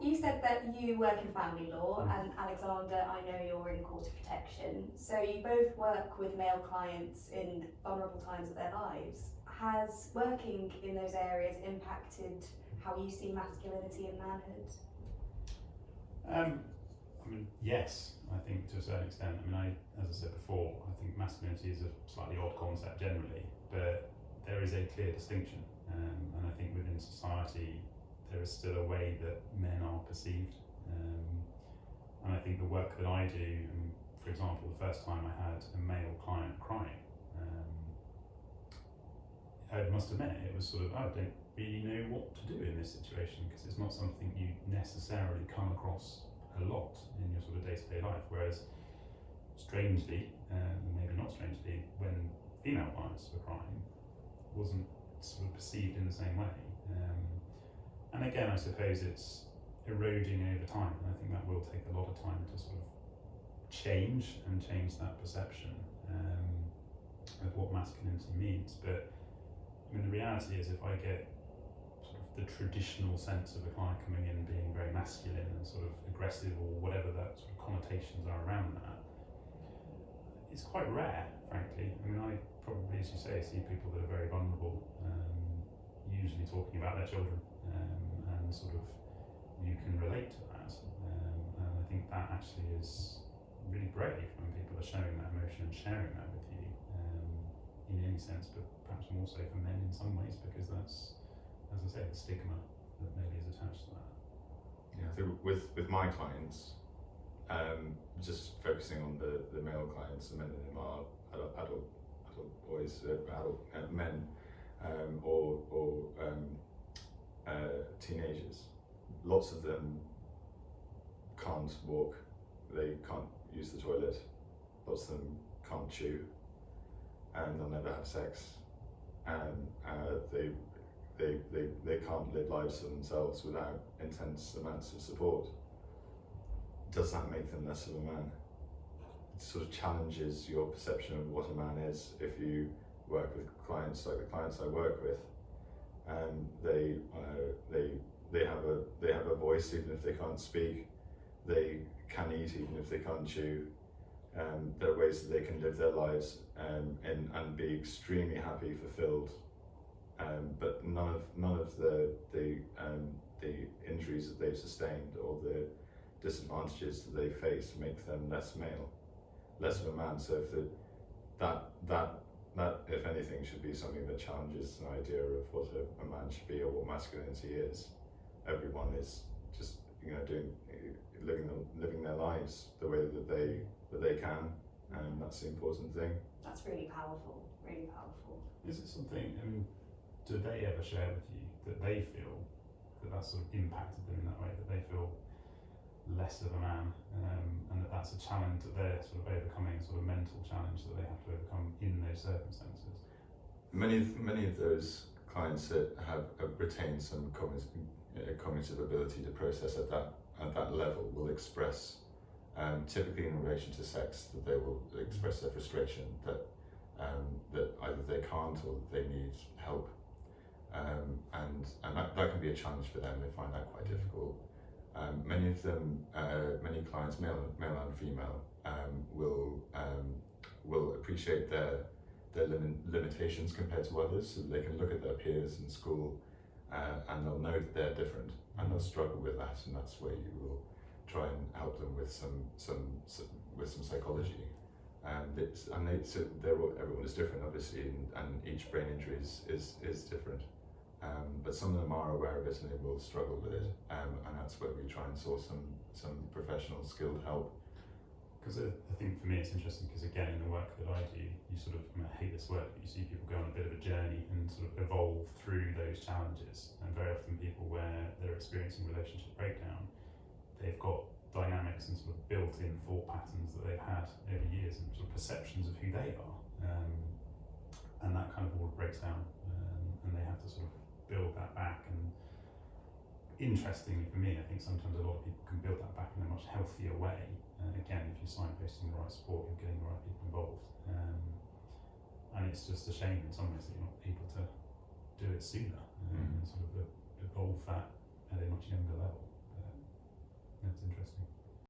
you said that you work in family law, and Alexander, I know you're in court of protection. So you both work with male clients in vulnerable times of their lives. Has working in those areas impacted how you see masculinity and manhood? I mean, yes, I think to a certain extent. I mean, as I said before, I think masculinity is a slightly odd concept generally, but there is a clear distinction, and I think within society there is still a way that men are perceived, and I think the work that I do, for example, the first time I had a male client crying, I must admit it was sort of, I don't really know what to do in this situation, because it's not something you necessarily come across a lot in your sort of day-to-day life, whereas strangely, maybe not strangely, when female clients were crying, wasn't sort of perceived in the same way. And again, I suppose it's eroding over time, and I think that will take a lot of time to sort of change that perception of what masculinity means. But I mean, the reality is, if I get sort of the traditional sense of a client coming in being very masculine and sort of aggressive, or whatever that sort of connotations are around that, it's quite rare, frankly. I mean, I probably, as you say, see people that are very vulnerable, usually talking about their children, and sort of you can relate to that. And I think that actually is really brave when people are showing that emotion and sharing that with you, in any sense, but perhaps more so for men in some ways, because that's, as I say, the stigma that maybe is attached to that. Yeah, I think with my clients, just focusing on the male clients, and many of them are adult boys, adult men, or teenagers. Lots of them can't walk, they can't use the toilet, lots of them can't chew, and they'll never have sex, and they can't live lives for themselves without intense amounts of support. Does that make them less of a man? It sort of challenges your perception of what a man is. If you work with clients like the clients I work with, and they have a voice even if they can't speak, they can eat even if they can't chew. There are ways that they can live their lives and be extremely happy, fulfilled. But none of the injuries that they've sustained or the disadvantages that they face make them less male, less of a man. So if that if anything should be something that challenges an idea of what a man should be or what masculinity is. Everyone is just living their lives the way that they can, and that's the important thing. That's really powerful, really powerful. Is it something, do they ever share with you that they feel that sort of impacted them in that way, that they feel less of a man, and that's a challenge that they're sort of overcoming, a sort of mental challenge that they have to overcome in those circumstances? Many of those clients that have retained some cognitive ability to process at that level will express, typically in relation to sex, that they will express their frustration that either they can't or they need help, and that can be a challenge for them. They find that quite difficult. Many of them, many clients, male and female, will appreciate their limitations compared to others, so they can look at their peers in school, and they'll know that they're different, and they'll struggle with that, and that's where you will try and help them with some psychology. Everyone is different, obviously, and each brain injury is different. But some of them are aware of it and they will struggle with it, and that's where we try and source some professional, skilled help. Because I think for me it's interesting, because again, in the work that I do, you sort of, I hate this word, but you see people go on a bit of a journey and sort of evolve through those challenges. And very often people where they're experiencing relationship breakdown, they've got dynamics and sort of built-in thought patterns that they've had over years, and sort of perceptions of who they are, and that kind of all breaks down, and they have to sort of build that back. And interestingly for me, I think sometimes a lot of people can build that back in a much healthier way. Again, if you're signposting the right support, you're getting the right people involved, and it's just a shame in some ways that you're not able to do it sooner, and sort of evolve that at a much younger level.